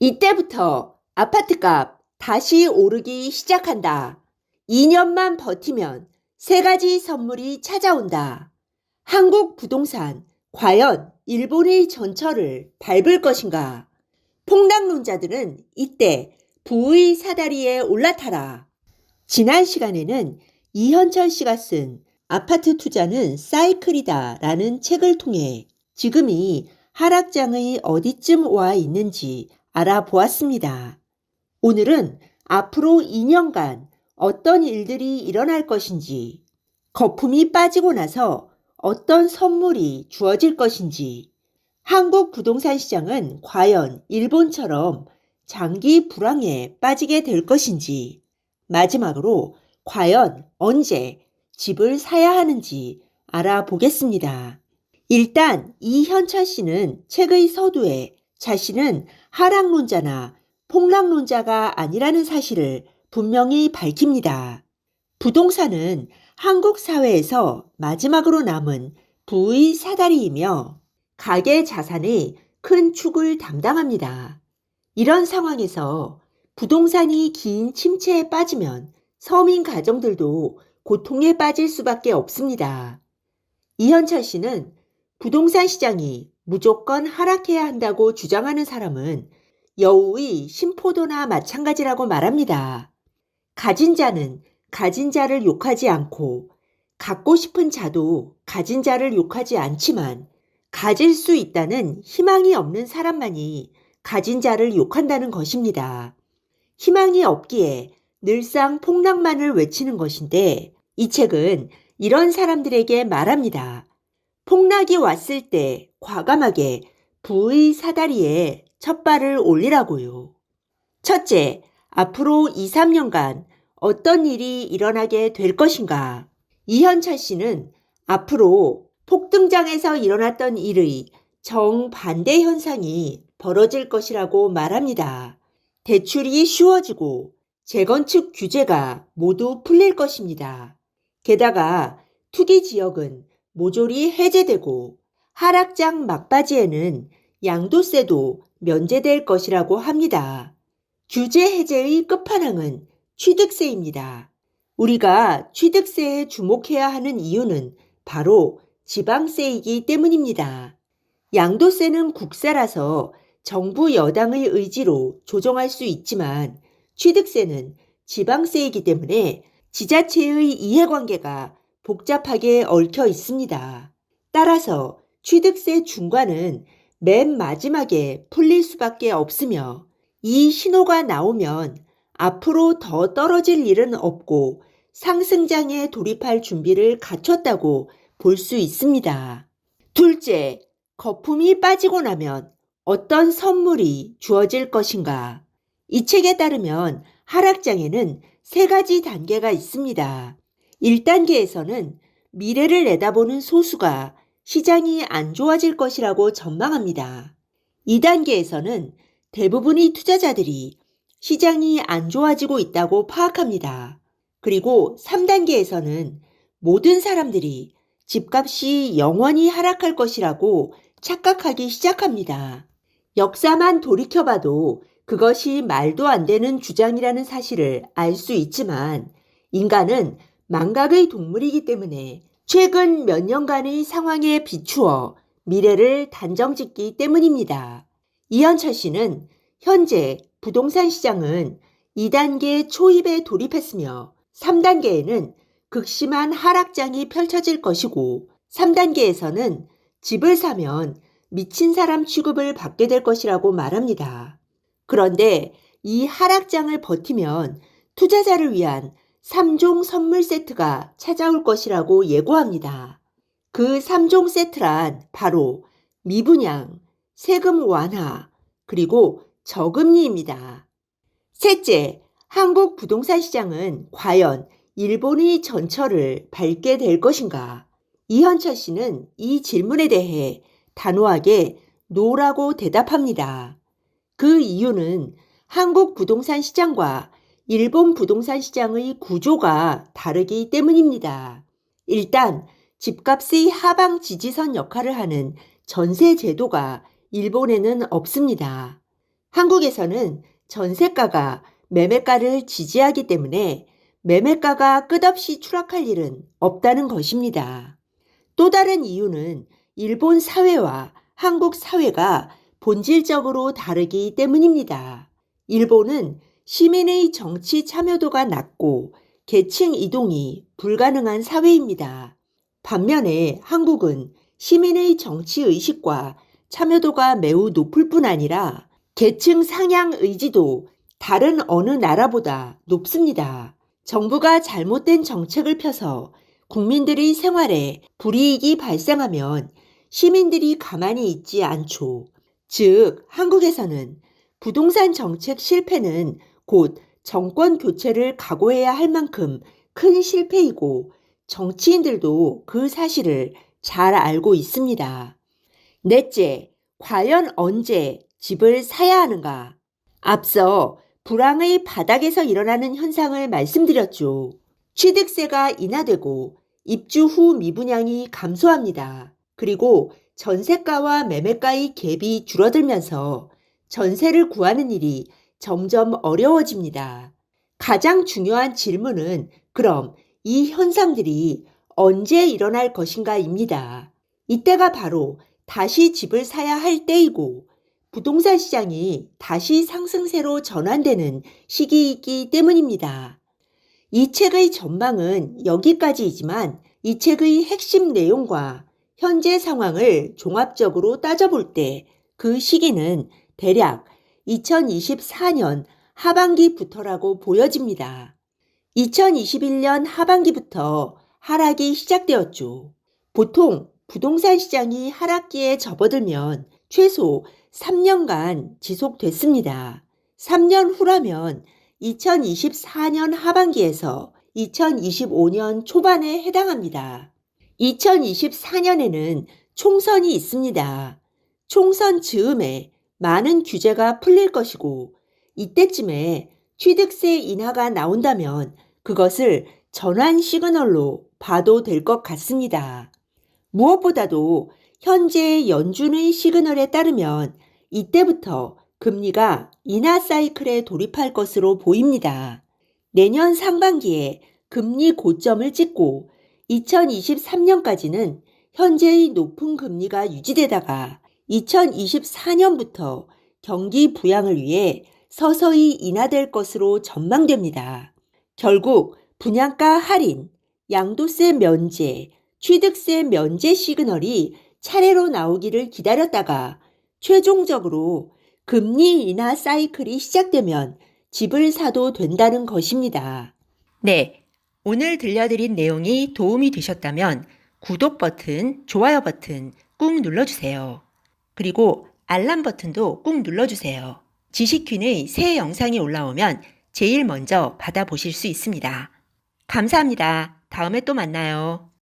이때부터 아파트값 다시 오르기 시작한다. 2년만 버티면 세 가지 선물이 찾아온다. 한국 부동산 과연 일본의 전철을 밟을 것인가? 폭락론자들은 이때 부의 사다리에 올라타라. 지난 시간에는 이현철 씨가 쓴 아파트 투자는 사이클이다 라는 책을 통해 지금이 하락장의 어디쯤 와 있는지 알아보았습니다. 오늘은 앞으로 2년간 어떤 일들이 일어날 것인지, 거품이 빠지고 나서 어떤 선물이 주어질 것인지, 한국 부동산 시장은 과연 일본처럼 장기 불황에 빠지게 될 것인지, 마지막으로 과연 언제 집을 사야 하는지 알아보겠습니다. 일단 이현철 씨는 책의 서두에 자신은 하락론자나 폭락론자가 아니라는 사실을 분명히 밝힙니다. 부동산은 한국 사회에서 마지막으로 남은 부의 사다리이며 가계 자산의 큰 축을 담당합니다. 이런 상황에서 부동산이 긴 침체에 빠지면 서민 가정들도 고통에 빠질 수밖에 없습니다. 이현철 씨는 부동산 시장이 무조건 하락해야 한다고 주장하는 사람은 여우의 심포도나 마찬가지라고 말합니다. 가진 자는 가진 자를 욕하지 않고 갖고 싶은 자도 가진 자를 욕하지 않지만 가질 수 있다는 희망이 없는 사람만이 가진 자를 욕한다는 것입니다. 희망이 없기에 늘상 폭락만을 외치는 것인데 이 책은 이런 사람들에게 말합니다. 폭락이 왔을 때 과감하게 부의 사다리에 첫 발을 올리라고요. 첫째, 앞으로 2, 3년간 어떤 일이 일어나게 될 것인가? 이현철 씨는 앞으로 폭등장에서 일어났던 일의 정반대 현상이 벌어질 것이라고 말합니다. 대출이 쉬워지고 재건축 규제가 모두 풀릴 것입니다. 게다가 투기 지역은 모조리 해제되고 하락장 막바지에는 양도세도 면제될 것이라고 합니다. 규제 해제의 끝판왕은 취득세입니다. 우리가 취득세에 주목해야 하는 이유는 바로 지방세이기 때문입니다. 양도세는 국세라서 정부 여당의 의지로 조정할 수 있지만 취득세는 지방세이기 때문에 지자체의 이해관계가 복잡하게 얽혀 있습니다. 따라서 취득세 중과는 맨 마지막에 풀릴 수밖에 없으며 이 신호가 나오면 앞으로 더 떨어질 일은 없고 상승장에 돌입할 준비를 갖췄다고 볼 수 있습니다. 둘째, 거품이 빠지고 나면 어떤 선물이 주어질 것인가? 이 책에 따르면 하락장에는 세 가지 단계가 있습니다. 1단계에서는 미래를 내다보는 소수가 시장이 안 좋아질 것이라고 전망합니다. 2단계에서는 대부분의 투자자들이 시장이 안 좋아지고 있다고 파악합니다. 그리고 3단계에서는 모든 사람들이 집값이 영원히 하락할 것이라고 착각하기 시작합니다. 역사만 돌이켜봐도 그것이 말도 안 되는 주장이라는 사실을 알 수 있지만 인간은 망각의 동물이기 때문에 최근 몇 년간의 상황에 비추어 미래를 단정짓기 때문입니다. 이현철 씨는 현재 부동산 시장은 2단계 초입에 돌입했으며 3단계에는 극심한 하락장이 펼쳐질 것이고 3단계에서는 집을 사면 미친 사람 취급을 받게 될 것이라고 말합니다. 그런데 이 하락장을 버티면 투자자를 위한 3종 선물 세트가 찾아올 것이라고 예고합니다. 그 3종 세트란 바로 미분양, 세금 완화, 그리고 저금리입니다. 셋째, 한국 부동산 시장은 과연 일본의 전철을 밟게 될 것인가? 이현철 씨는 이 질문에 대해 단호하게 노라고 대답합니다. 그 이유는 한국 부동산 시장과 일본 부동산 시장의 구조가 다르기 때문입니다. 일단 집값의 하방 지지선 역할을 하는 전세 제도가 일본에는 없습니다. 한국에서는 전세가가 매매가를 지지하기 때문에 매매가가 끝없이 추락할 일은 없다는 것입니다. 또 다른 이유는 일본 사회와 한국 사회가 본질적으로 다르기 때문입니다. 일본은 시민의 정치 참여도가 낮고 계층 이동이 불가능한 사회입니다. 반면에 한국은 시민의 정치 의식과 참여도가 매우 높을 뿐 아니라 계층 상향 의지도 다른 어느 나라보다 높습니다. 정부가 잘못된 정책을 펴서 국민들의 생활에 불이익이 발생하면 시민들이 가만히 있지 않죠. 즉, 한국에서는 부동산 정책 실패는 곧 정권 교체를 각오해야 할 만큼 큰 실패이고 정치인들도 그 사실을 잘 알고 있습니다. 넷째, 과연 언제 집을 사야 하는가? 앞서 불황의 바닥에서 일어나는 현상을 말씀드렸죠. 취득세가 인하되고 입주 후 미분양이 감소합니다. 그리고 전세가와 매매가의 갭이 줄어들면서 전세를 구하는 일이 점점 어려워집니다. 가장 중요한 질문은 그럼 이 현상들이 언제 일어날 것인가입니다. 이때가 바로 다시 집을 사야 할 때이고 부동산 시장이 다시 상승세로 전환되는 시기이기 때문입니다. 이 책의 전망은 여기까지이지만 이 책의 핵심 내용과 현재 상황을 종합적으로 따져볼 때 그 시기는 대략 2024년 하반기부터라고 보여집니다. 2021년 하반기부터 하락이 시작되었죠. 보통 부동산 시장이 하락기에 접어들면 최소 3년간 지속됐습니다. 3년 후라면 2024년 하반기에서 2025년 초반에 해당합니다. 2024년에는 총선이 있습니다. 총선 즈음에 많은 규제가 풀릴 것이고 이때쯤에 취득세 인하가 나온다면 그것을 전환 시그널로 봐도 될 것 같습니다. 무엇보다도 현재 연준의 시그널에 따르면 이때부터 금리가 인하 사이클에 돌입할 것으로 보입니다. 내년 상반기에 금리 고점을 찍고 2023년까지는 현재의 높은 금리가 유지되다가 2024년부터 경기 부양을 위해 서서히 인하될 것으로 전망됩니다. 결국 분양가 할인, 양도세 면제, 취득세 면제 시그널이 차례로 나오기를 기다렸다가 최종적으로 금리 인하 사이클이 시작되면 집을 사도 된다는 것입니다. 네, 오늘 들려드린 내용이 도움이 되셨다면 구독 버튼, 좋아요 버튼 꾹 눌러주세요. 그리고 알람 버튼도 꾹 눌러주세요. 지식퀸의 새 영상이 올라오면 제일 먼저 받아보실 수 있습니다. 감사합니다. 다음에 또 만나요.